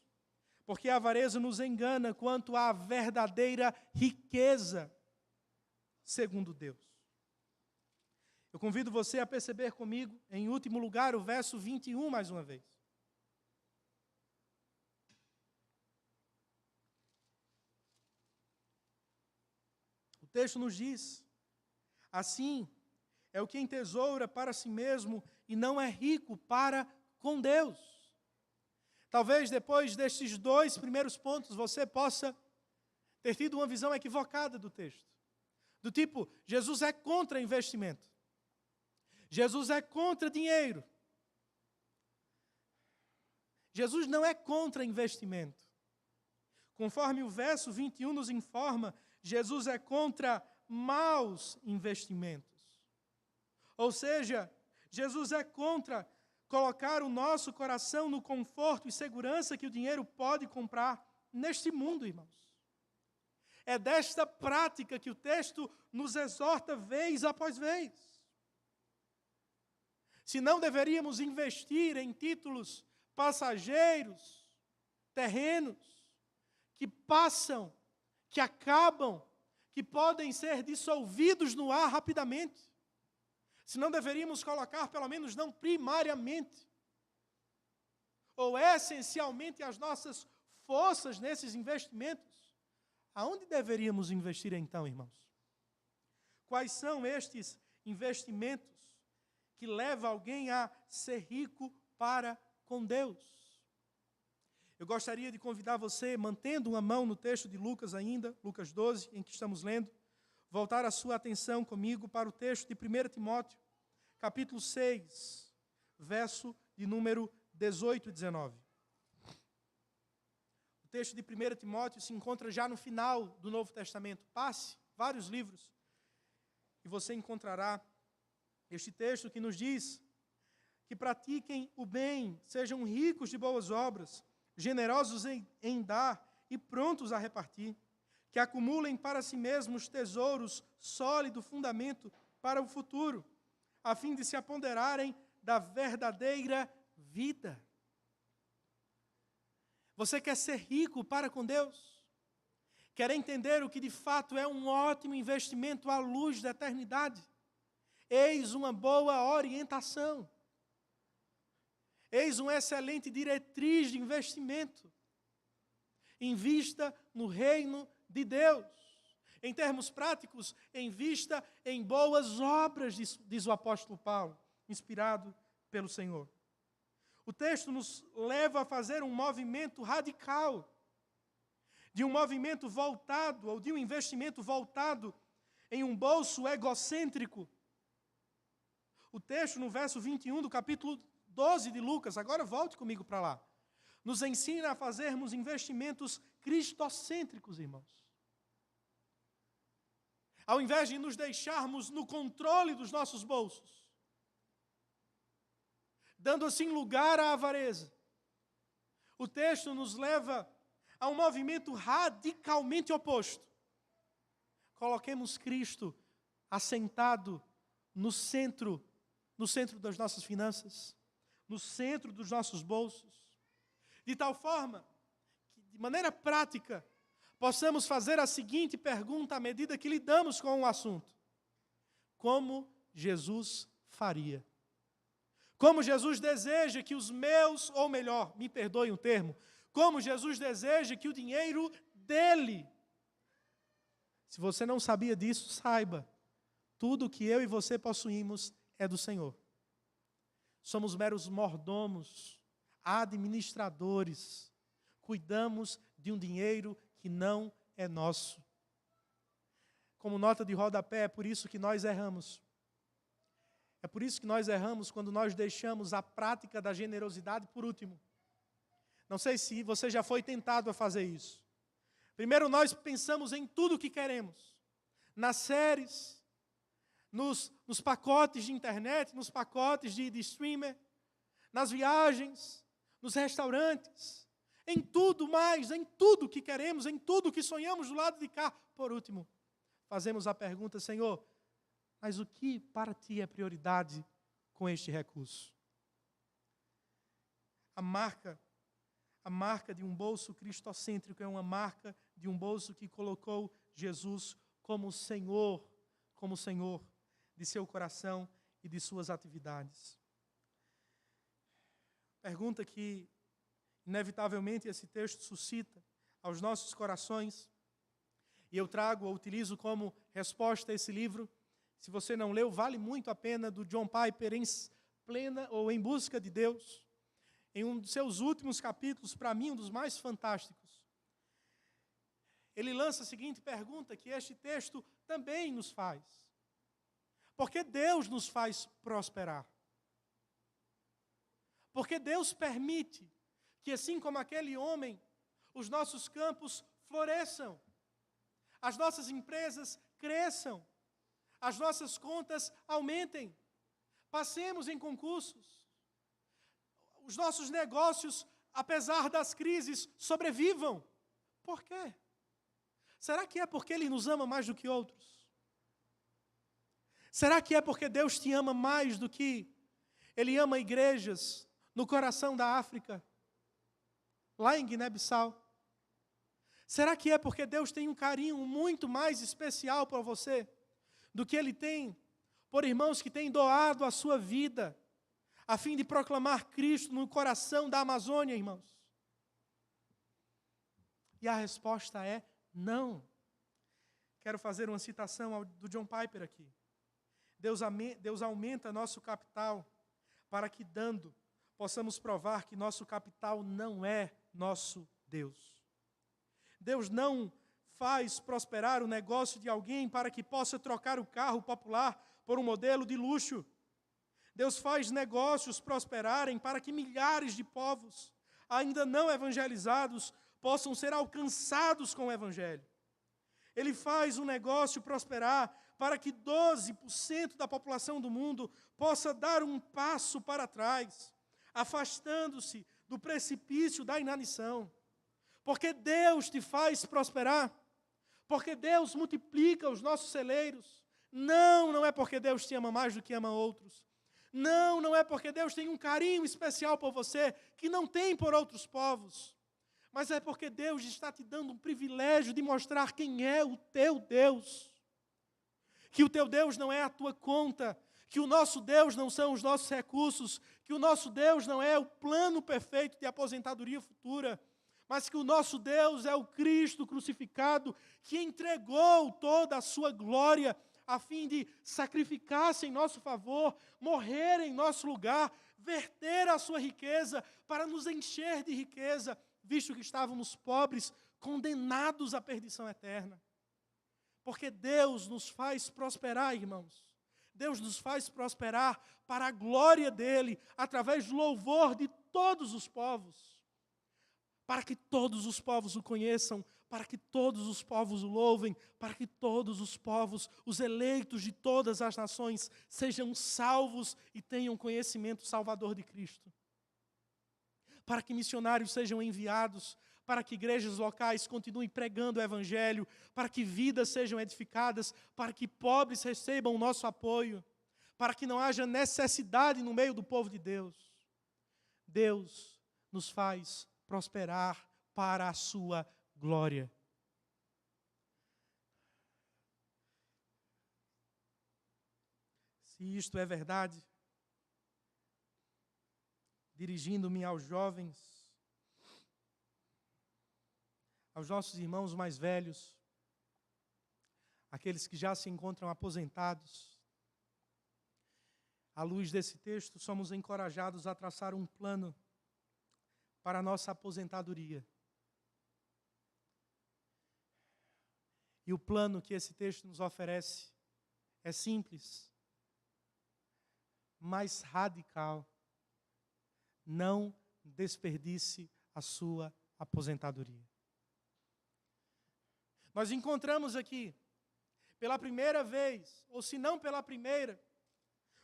porque a avareza nos engana quanto à verdadeira riqueza, segundo Deus. Eu convido você a perceber comigo, em último lugar, o verso 21 mais uma vez. O texto nos diz: assim é o que entesoura para si mesmo e não é rico para com Deus. Talvez depois destes dois primeiros pontos você possa ter tido uma visão equivocada do texto. Do tipo, Jesus é contra investimento. Jesus é contra dinheiro. Jesus não é contra investimento. Conforme o verso 21 nos informa, Jesus é contra maus investimentos. Ou seja, Jesus é contra colocar o nosso coração no conforto e segurança que o dinheiro pode comprar neste mundo, irmãos. É desta prática que o texto nos exorta vez após vez. Se não deveríamos investir em títulos passageiros, terrenos, que passam, que acabam, que podem ser dissolvidos no ar rapidamente. Se não deveríamos colocar, pelo menos não primariamente, ou essencialmente as nossas forças nesses investimentos, aonde deveríamos investir então, irmãos? Quais são estes investimentos que levam alguém a ser rico para com Deus? Eu gostaria de convidar você, mantendo uma mão no texto de Lucas ainda, Lucas 12, em que estamos lendo, voltar a sua atenção comigo para o texto de 1 Timóteo, capítulo 6, verso de número 18 e 19. O texto de 1 Timóteo se encontra já no final do Novo Testamento. Passe vários livros e você encontrará este texto que nos diz que pratiquem o bem, sejam ricos de boas obras, generosos em dar e prontos a repartir, que acumulem para si mesmos tesouros, sólido fundamento para o futuro, a fim de se apoderarem da verdadeira vida. Você quer ser rico para com Deus? Quer entender o que de fato é um ótimo investimento à luz da eternidade? Eis uma boa orientação. Eis uma excelente diretriz de investimento. Invista no reino de Deus. Em termos práticos, invista em boas obras, diz o apóstolo Paulo, inspirado pelo Senhor. O texto nos leva a fazer um movimento radical, de um movimento voltado, ou de um investimento voltado em um bolso egocêntrico. O texto, no verso 21 do capítulo 12 de Lucas, agora volte comigo para lá, nos ensina a fazermos investimentos cristocêntricos, irmãos. Ao invés de nos deixarmos no controle dos nossos bolsos, dando assim lugar à avareza, o texto nos leva a um movimento radicalmente oposto. Coloquemos Cristo assentado no centro das nossas finanças, no centro dos nossos bolsos, de tal forma que, de maneira prática, possamos fazer a seguinte pergunta à medida que lidamos com o assunto: como Jesus faria? Como Jesus deseja que os meus, ou melhor, me perdoem o termo, como Jesus deseja que o dinheiro dele. Se você não sabia disso, saiba, tudo que eu e você possuímos é do Senhor. Somos meros mordomos, administradores, cuidamos de um dinheiro que não é nosso. Como nota de rodapé, é por isso que nós erramos. É por isso que nós erramos quando nós deixamos a prática da generosidade por último. Não sei se você já foi tentado a fazer isso. Primeiro nós pensamos em tudo o que queremos. Nas séries, nos pacotes de internet, nos pacotes de streamer, nas viagens, nos restaurantes, em tudo mais, em tudo que queremos, em tudo que sonhamos do lado de cá. Por último, fazemos a pergunta: Senhor, mas o que para ti é prioridade com este recurso? A marca de um bolso cristocêntrico é uma marca de um bolso que colocou Jesus como Senhor de seu coração e de suas atividades. Pergunta que, inevitavelmente, esse texto suscita aos nossos corações, e eu utilizo como resposta a esse livro. Se você não leu, vale muito a pena, do John Piper, Em Busca de Deus. Em um de seus últimos capítulos, para mim, um dos mais fantásticos, ele lança a seguinte pergunta, que este texto também nos faz: por que Deus nos faz prosperar? Porque Deus permite que, assim como aquele homem, os nossos campos floresçam, as nossas empresas cresçam, as nossas contas aumentem, passemos em concursos, os nossos negócios, apesar das crises, sobrevivam. Por quê? Será que é porque Ele nos ama mais do que outros? Será que é porque Deus te ama mais do que Ele ama igrejas no coração da África, lá em Guiné-Bissau? Será que é porque Deus tem um carinho muito mais especial por você do que Ele tem por irmãos que têm doado a sua vida a fim de proclamar Cristo no coração da Amazônia, irmãos? E a resposta é não. Quero fazer uma citação do John Piper aqui. Deus aumenta nosso capital para que, dando, possamos provar que nosso capital não é nosso Deus. Deus não faz prosperar o negócio de alguém para que possa trocar o carro popular por um modelo de luxo. Deus faz negócios prosperarem para que milhares de povos, ainda não evangelizados, possam ser alcançados com o Evangelho. Ele faz um negócio prosperar para que 12% da população do mundo possa dar um passo para trás, afastando-se do precipício da inanição. Porque Deus te faz prosperar, porque Deus multiplica os nossos celeiros. Não é porque Deus te ama mais do que ama outros. Não é porque Deus tem um carinho especial por você que não tem por outros povos. Mas é porque Deus está te dando um privilégio de mostrar quem é o teu Deus. Que o teu Deus não é a tua conta, que o nosso Deus não são os nossos recursos, que o nosso Deus não é o plano perfeito de aposentadoria futura, mas que o nosso Deus é o Cristo crucificado, que entregou toda a sua glória, a fim de sacrificar-se em nosso favor, morrer em nosso lugar, verter a sua riqueza para nos encher de riqueza, visto que estávamos pobres, condenados à perdição eterna. Porque Deus nos faz prosperar, irmãos. Deus nos faz prosperar para a glória dEle, através do louvor de todos os povos. Para que todos os povos o conheçam, para que todos os povos o louvem, para que todos os povos, os eleitos de todas as nações, sejam salvos e tenham conhecimento salvador de Cristo. Para que missionários sejam enviados, para que igrejas locais continuem pregando o Evangelho, para que vidas sejam edificadas, para que pobres recebam o nosso apoio, para que não haja necessidade no meio do povo de Deus. Deus nos faz prosperar para a sua glória. Se isto é verdade, dirigindo-me aos jovens, aos nossos irmãos mais velhos, aqueles que já se encontram aposentados, à luz desse texto, somos encorajados a traçar um plano para a nossa aposentadoria. E o plano que esse texto nos oferece é simples, mas radical. Não desperdice a sua aposentadoria. Nós encontramos aqui, pela primeira vez, ou se não pela primeira,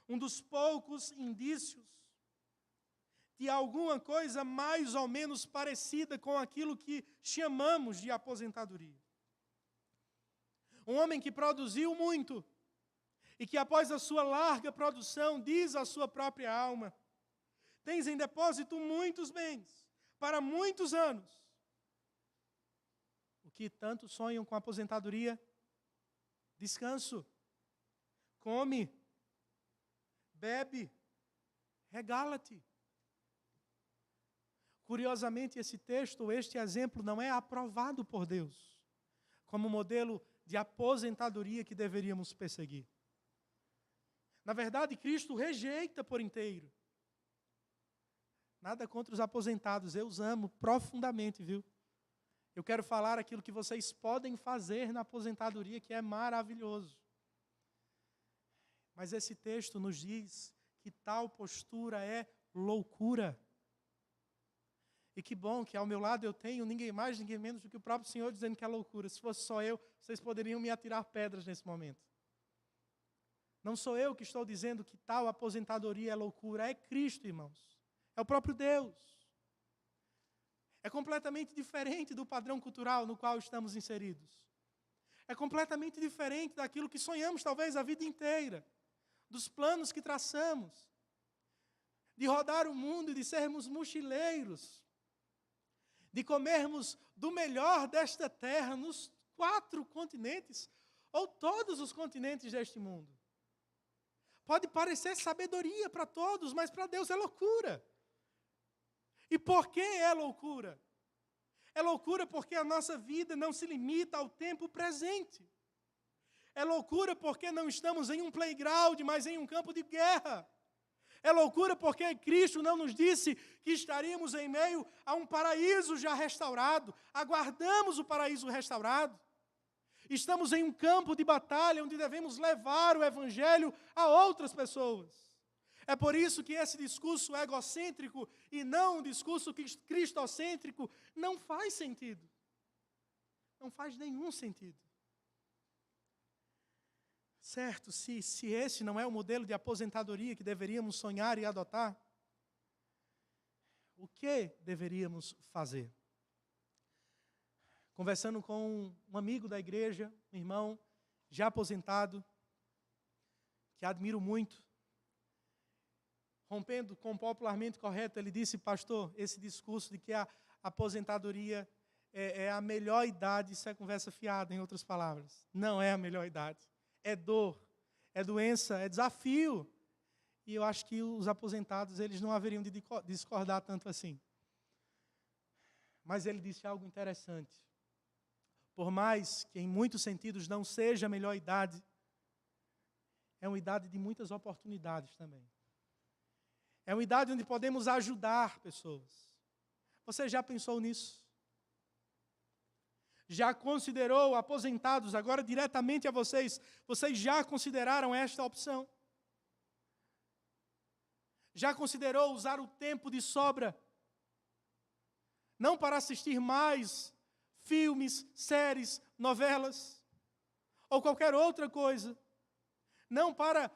um dos poucos indícios de alguma coisa mais ou menos parecida com aquilo que chamamos de aposentadoria. Um homem que produziu muito e que após a sua larga produção diz à sua própria alma: tens em depósito muitos bens para muitos anos. O que tanto sonham com a aposentadoria? Descanso, come, bebe, regala-te. Curiosamente, esse texto, este exemplo, não é aprovado por Deus como modelo de aposentadoria que deveríamos perseguir. Na verdade, Cristo rejeita por inteiro. Nada contra os aposentados, eu os amo profundamente, viu? Eu quero falar aquilo que vocês podem fazer na aposentadoria, que é maravilhoso. Mas esse texto nos diz que tal postura é loucura. E que bom que ao meu lado eu tenho ninguém mais, ninguém menos do que o próprio Senhor dizendo que é loucura. Se fosse só eu, vocês poderiam me atirar pedras nesse momento. Não sou eu que estou dizendo que tal aposentadoria é loucura, é Cristo, irmãos. É o próprio Deus. É completamente diferente do padrão cultural no qual estamos inseridos. É completamente diferente daquilo que sonhamos talvez a vida inteira, dos planos que traçamos, de rodar o mundo e de sermos mochileiros, de comermos do melhor desta terra nos 4 continentes, ou todos os continentes deste mundo. Pode parecer sabedoria para todos, mas para Deus é loucura. E por que é loucura? É loucura porque a nossa vida não se limita ao tempo presente. É loucura porque não estamos em um playground, mas em um campo de guerra. É loucura porque Cristo não nos disse que estaríamos em meio a um paraíso já restaurado. Aguardamos o paraíso restaurado. Estamos em um campo de batalha onde devemos levar o Evangelho a outras pessoas. É por isso que esse discurso egocêntrico e não um discurso cristocêntrico não faz sentido. Não faz nenhum sentido. Certo, se esse não é o modelo de aposentadoria que deveríamos sonhar e adotar, o que deveríamos fazer? Conversando com um amigo da igreja, um irmão já aposentado, que admiro muito, rompendo com o popularmente correto, ele disse: pastor, esse discurso de que a aposentadoria é a melhor idade, isso é conversa fiada, em outras palavras. Não é a melhor idade. É dor, é doença, é desafio. E eu acho que os aposentados, eles não haveriam de discordar tanto assim. Mas ele disse algo interessante. Por mais que em muitos sentidos não seja a melhor idade, é uma idade de muitas oportunidades também. É uma idade onde podemos ajudar pessoas. Você já pensou nisso? Já considerou, aposentados, agora diretamente a vocês, vocês já consideraram esta opção? Já considerou usar o tempo de sobra? Não para assistir mais filmes, séries, novelas, ou qualquer outra coisa. Não para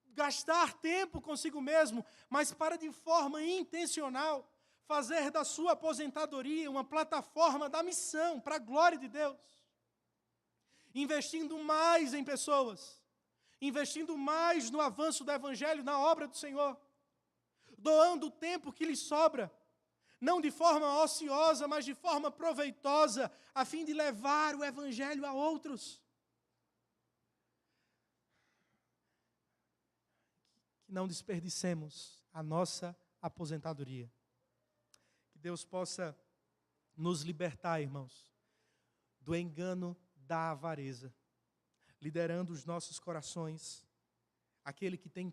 gastar tempo consigo mesmo, mas para de forma intencional fazer da sua aposentadoria uma plataforma da missão para a glória de Deus. Investindo mais em pessoas, investindo mais no avanço do Evangelho, na obra do Senhor, doando o tempo que lhe sobra, não de forma ociosa, mas de forma proveitosa, a fim de levar o Evangelho a outros. Que não desperdicemos a nossa aposentadoria. Que Deus possa nos libertar, irmãos, do engano da avareza, liderando os nossos corações, aquele que tem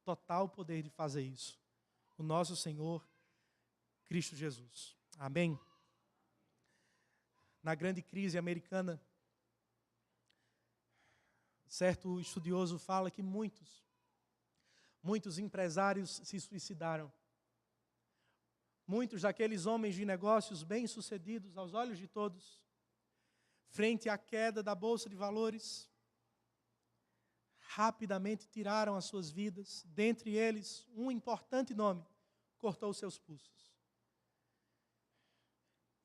total poder de fazer isso, o nosso Senhor Cristo Jesus. Amém? Na grande crise americana, certo estudioso fala que muitos empresários se suicidaram. Muitos daqueles homens de negócios bem-sucedidos aos olhos de todos, frente à queda da Bolsa de Valores, rapidamente tiraram as suas vidas. Dentre eles, um importante nome cortou seus pulsos.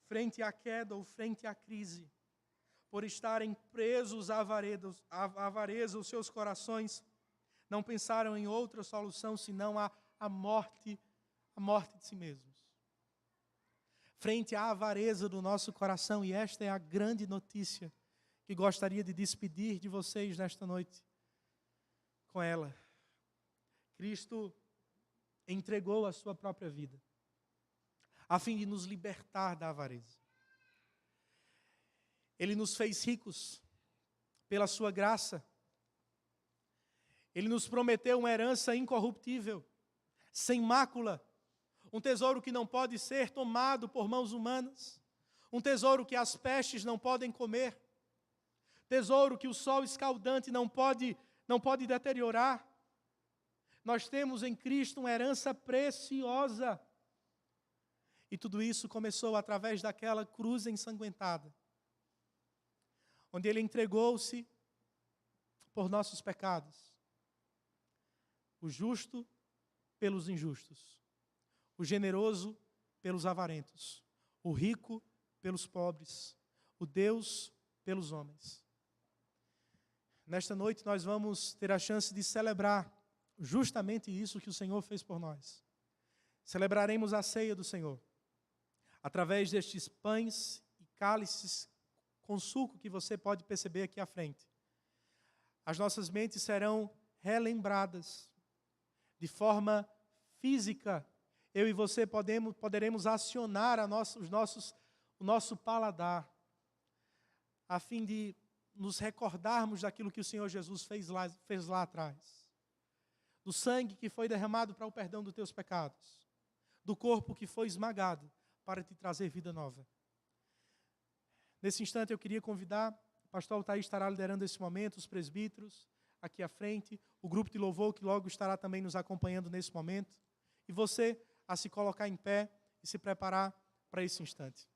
Frente à queda ou frente à crise, por estarem presos à avareza, os seus corações não pensaram em outra solução senão a morte de si mesmos. Frente à avareza do nosso coração, e esta é a grande notícia que gostaria de despedir de vocês nesta noite com ela. Cristo entregou a sua própria vida, a fim de nos libertar da avareza. Ele nos fez ricos pela sua graça. Ele nos prometeu uma herança incorruptível, sem mácula, um tesouro que não pode ser tomado por mãos humanas, um tesouro que as pestes não podem comer, tesouro que o sol escaldante não pode deteriorar. Nós temos em Cristo uma herança preciosa. E tudo isso começou através daquela cruz ensanguentada, onde Ele entregou-se por nossos pecados. O justo pelos injustos, o generoso pelos avarentos, o rico pelos pobres, o Deus pelos homens. Nesta noite nós vamos ter a chance de celebrar justamente isso que o Senhor fez por nós. Celebraremos a ceia do Senhor, através destes pães e cálices com suco que você pode perceber aqui à frente. As nossas mentes serão relembradas de forma física. Eu e você poderemos acionar o nosso paladar, a fim de nos recordarmos daquilo que o Senhor Jesus fez lá atrás. Do sangue que foi derramado para o perdão dos teus pecados. Do corpo que foi esmagado para te trazer vida nova. Nesse instante eu queria convidar, o pastor Altair estará liderando esse momento, os presbíteros aqui à frente, o grupo de louvor que logo estará também nos acompanhando nesse momento, e você a se colocar em pé e se preparar para esse instante.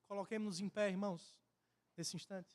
Coloquemos-nos em pé, irmãos, nesse instante.